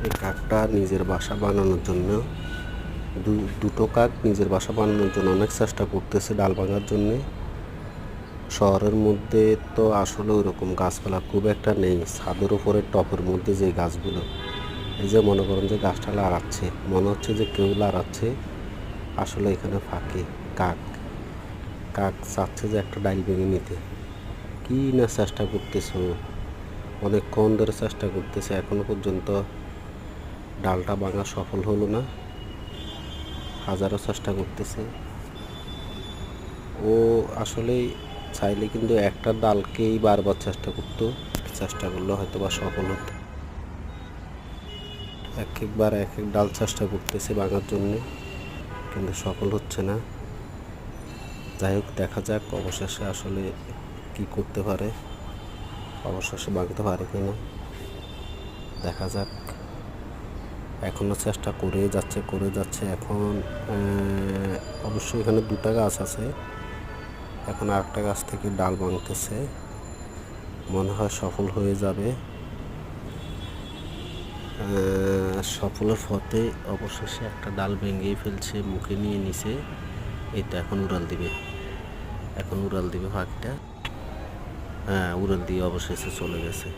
এই কাকটা নিজের বাসা বানানোর জন্য দুটো কাক নিজের বাসা বানানোর জন্য অনেক চেষ্টা করতেছে ডাল ভাঙার জন্যে। শহরের মধ্যে তো আসলে ওইরকম গাছপালা খুব একটা নেই। ছাদের উপরে টবের মধ্যে যে গাছগুলো, এই যে মনে করেন যে গাছটা লাড়াচ্ছে, মনে হচ্ছে যে কেউ লাড়াচ্ছে, আসলে এখানে ফাঁকে কাক কাক চাচ্ছে যে একটা ডাল ভেঙে নিতে। কি না চেষ্টা করতেছে, অনেকক্ষণ ধরে চেষ্টা করতেছে, এখনো পর্যন্ত ডালটা ভাঙা সফল হলো না। হাজারো চেষ্টা করতেছে ও, আসলে চাইলে কিন্তু একটা ডালকেই বারবার চেষ্টা করলে হয়তো বা সফল হতো। একবার এক এক ডাল চেষ্টা করতেছে ভাঙার জন্যে, কিন্তু সফল হচ্ছে না। যাই হোক, দেখা যাক অবশেষে আসলে কি করতে পারে, অবশেষে ভাঙতে পারে কিনা দেখা যাক। এখনও চেষ্টা করে যাচ্ছে। এখন অবশ্যই এখানে দুটা গাছ আছে, এখন আরেকটা গাছ থেকে ডাল ভাঙতেছে, মনে হয় সফল হয়ে যাবে। সফলের পথে অবশেষে একটা ডাল ভেঙেই ফেলছে, মুখে নিয়ে নিছে। এই তো এখন উড়াল দিবে পাখিটা। হ্যাঁ, উড়াল দিয়ে অবশেষে চলে গেছে।